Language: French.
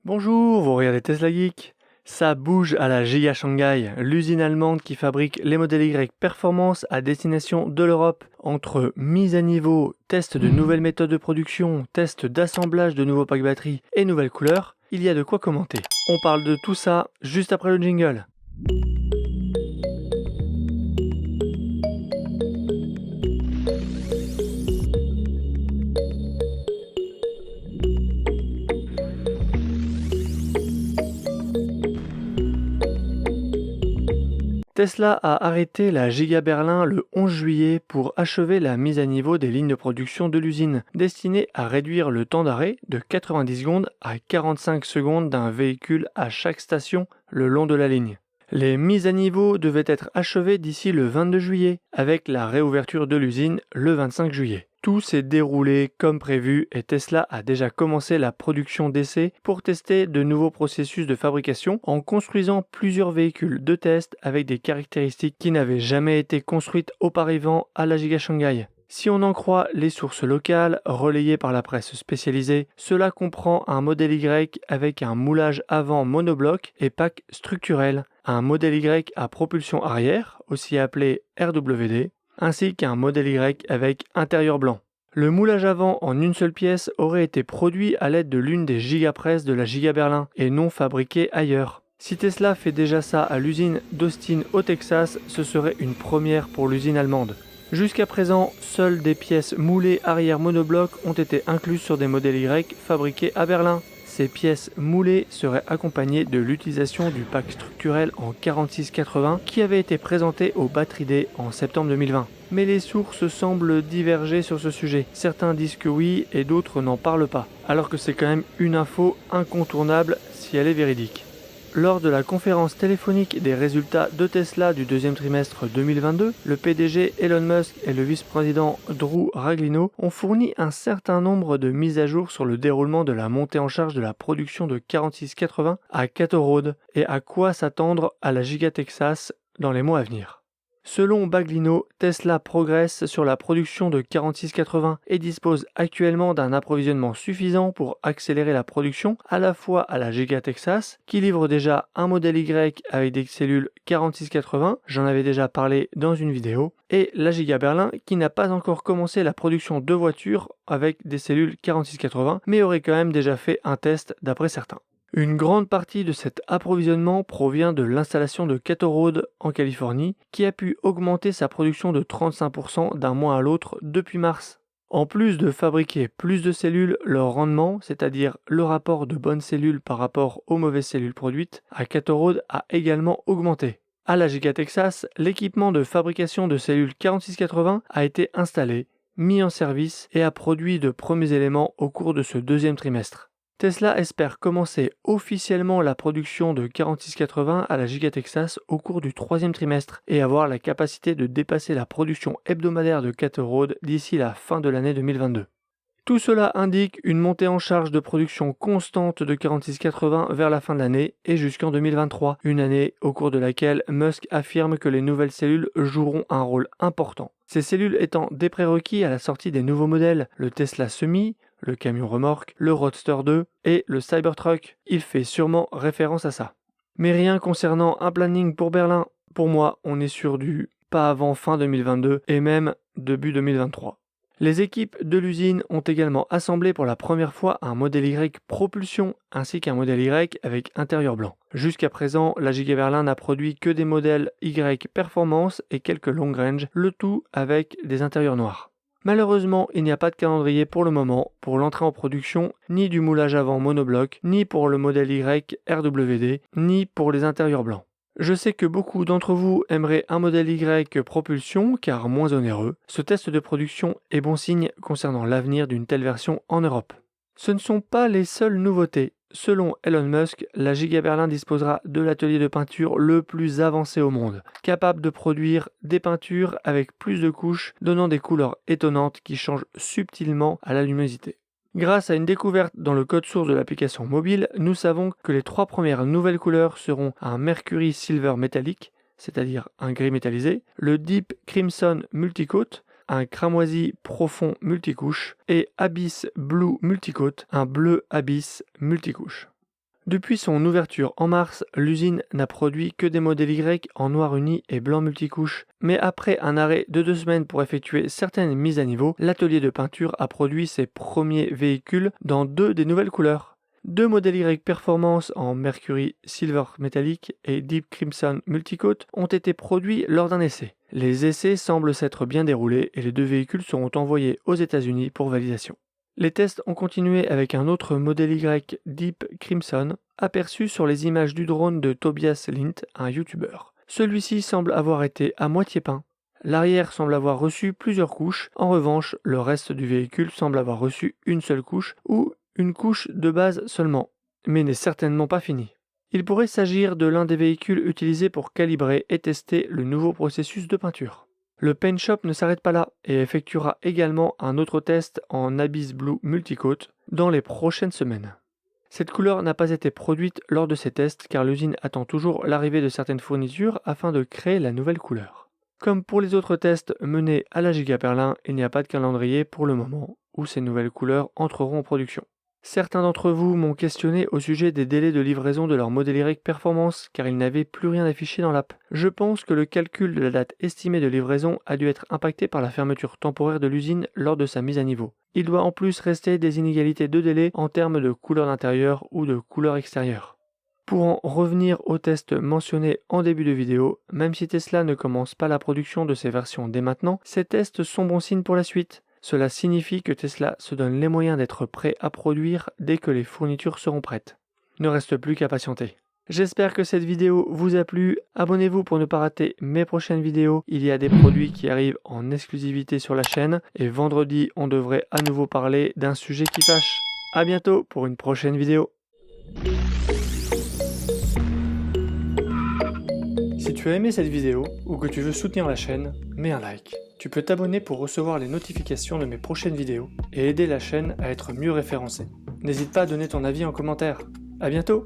Bonjour, vous regardez Tesla Geek. Ça bouge à la Giga Shanghai, l'usine allemande qui fabrique les modèles Y Performance à destination de l'Europe. Entre mise à niveau, test de nouvelles méthodes de production, test d'assemblage de nouveaux packs batteries et nouvelles couleurs, il y a de quoi commenter. On parle de tout ça juste après le jingle. Tesla a arrêté la Giga Berlin le 11 juillet pour achever la mise à niveau des lignes de production de l'usine, destinée à réduire le temps d'arrêt de 90 secondes à 45 secondes d'un véhicule à chaque station le long de la ligne. Les mises à niveau devaient être achevées d'ici le 22 juillet, avec la réouverture de l'usine le 25 juillet. Tout s'est déroulé comme prévu et Tesla a déjà commencé la production d'essais pour tester de nouveaux processus de fabrication en construisant plusieurs véhicules de test avec des caractéristiques qui n'avaient jamais été construites auparavant à la Giga Shanghai. Si on en croit les sources locales relayées par la presse spécialisée, cela comprend un modèle Y avec un moulage avant monobloc et pack structurel, un modèle Y à propulsion arrière, aussi appelé RWD, ainsi qu'un modèle Y avec intérieur blanc. Le moulage avant en une seule pièce aurait été produit à l'aide de l'une des gigapresses de la Giga Berlin et non fabriqué ailleurs. Si Tesla fait déjà ça à l'usine d'Austin au Texas, ce serait une première pour l'usine allemande. Jusqu'à présent, seules des pièces moulées arrière monobloc ont été incluses sur des modèles Y fabriqués à Berlin. Ces pièces moulées seraient accompagnées de l'utilisation du pack structurel en 4680 qui avait été présenté au Battery Day en septembre 2020. Mais les sources semblent diverger sur ce sujet. Certains disent que oui et d'autres n'en parlent pas, alors que c'est quand même une info incontournable si elle est véridique. Lors de la conférence téléphonique des résultats de Tesla du deuxième trimestre 2022, le PDG Elon Musk et le vice-président Drew Raglino ont fourni un certain nombre de mises à jour sur le déroulement de la montée en charge de la production de 4680 à Cato Road et à quoi s'attendre à la Giga Texas dans les mois à venir. Selon Baglino, Tesla progresse sur la production de 4680 et dispose actuellement d'un approvisionnement suffisant pour accélérer la production à la fois à la Giga Texas, qui livre déjà un modèle Y avec des cellules 4680, j'en avais déjà parlé dans une vidéo, et la Giga Berlin qui n'a pas encore commencé la production de voitures avec des cellules 4680, mais aurait quand même déjà fait un test d'après certains. Une grande partie de cet approvisionnement provient de l'installation de Cato Road en Californie, qui a pu augmenter sa production de 35% d'un mois à l'autre depuis mars. En plus de fabriquer plus de cellules, leur rendement, c'est-à-dire le rapport de bonnes cellules par rapport aux mauvaises cellules produites, à Cato Road a également augmenté. À la Giga Texas, l'équipement de fabrication de cellules 4680 a été installé, mis en service et a produit de premiers éléments au cours de ce deuxième trimestre. Tesla espère commencer officiellement la production de 4680 à la Giga Texas au cours du troisième trimestre et avoir la capacité de dépasser la production hebdomadaire de Cato Road d'ici la fin de l'année 2022. Tout cela indique une montée en charge de production constante de 4680 vers la fin de l'année et jusqu'en 2023, une année au cours de laquelle Musk affirme que les nouvelles cellules joueront un rôle important. Ces cellules étant des prérequis à la sortie des nouveaux modèles, le Tesla Semi, le camion remorque, le Roadster 2 et le Cybertruck. Il fait sûrement référence à ça. Mais rien concernant un planning pour Berlin. Pour moi, on est sur du pas avant fin 2022 et même début 2023. Les équipes de l'usine ont également assemblé pour la première fois un modèle Y propulsion ainsi qu'un modèle Y avec intérieur blanc. Jusqu'à présent, la Giga Berlin n'a produit que des modèles Y performance et quelques long range, le tout avec des intérieurs noirs. Malheureusement, il n'y a pas de calendrier pour le moment pour l'entrée en production, ni du moulage avant monobloc, ni pour le modèle Y RWD, ni pour les intérieurs blancs. Je sais que beaucoup d'entre vous aimeraient un modèle Y propulsion car moins onéreux. Ce test de production est bon signe concernant l'avenir d'une telle version en Europe. Ce ne sont pas les seules nouveautés. Selon Elon Musk, la Giga Berlin disposera de l'atelier de peinture le plus avancé au monde, capable de produire des peintures avec plus de couches, donnant des couleurs étonnantes qui changent subtilement à la luminosité. Grâce à une découverte dans le code source de l'application mobile, nous savons que les 3 premières nouvelles couleurs seront un Mercury Silver métallique, c'est-à-dire un gris métallisé, le Deep Crimson Multicoat, un cramoisi profond multicouche, et Abyss Blue Multicoat, un bleu abyss multicouche. Depuis son ouverture en mars, l'usine n'a produit que des modèles Y en noir uni et blanc multicouche. Mais après un arrêt de 2 semaines pour effectuer certaines mises à niveau, l'atelier de peinture a produit ses premiers véhicules dans 2 des nouvelles couleurs. 2 modèles Y Performance en Mercury Silver Metallic et Deep Crimson Multicoat ont été produits lors d'un essai. Les essais semblent s'être bien déroulés et les 2 véhicules seront envoyés aux États-Unis pour validation. Les tests ont continué avec un autre modèle Y Deep Crimson, aperçu sur les images du drone de Tobias Lint, un youtubeur. Celui-ci semble avoir été à moitié peint. L'arrière semble avoir reçu plusieurs couches, en revanche, le reste du véhicule semble avoir reçu une seule couche ou une couche de base seulement, mais n'est certainement pas fini. Il pourrait s'agir de l'un des véhicules utilisés pour calibrer et tester le nouveau processus de peinture. Le Paint Shop ne s'arrête pas là et effectuera également un autre test en Abyss Blue Multicoat dans les prochaines semaines. Cette couleur n'a pas été produite lors de ces tests car l'usine attend toujours l'arrivée de certaines fournitures afin de créer la nouvelle couleur. Comme pour les autres tests menés à la Giga Berlin, il n'y a pas de calendrier pour le moment où ces nouvelles couleurs entreront en production. Certains d'entre vous m'ont questionné au sujet des délais de livraison de leur modèle Y Performance car ils n'avaient plus rien affiché dans l'app. Je pense que le calcul de la date estimée de livraison a dû être impacté par la fermeture temporaire de l'usine lors de sa mise à niveau. Il doit en plus rester des inégalités de délai en termes de couleur d'intérieur ou de couleur extérieure. Pour en revenir aux tests mentionnés en début de vidéo, même si Tesla ne commence pas la production de ses versions dès maintenant, ces tests sont bon signe pour la suite. Cela signifie que Tesla se donne les moyens d'être prêt à produire dès que les fournitures seront prêtes. Ne reste plus qu'à patienter. J'espère que cette vidéo vous a plu. Abonnez-vous pour ne pas rater mes prochaines vidéos. Il y a des produits qui arrivent en exclusivité sur la chaîne. Et vendredi, on devrait à nouveau parler d'un sujet qui fâche. A bientôt pour une prochaine vidéo. Si tu as aimé cette vidéo ou que tu veux soutenir la chaîne, mets un like. Tu peux t'abonner pour recevoir les notifications de mes prochaines vidéos et aider la chaîne à être mieux référencée. N'hésite pas à donner ton avis en commentaire. À bientôt!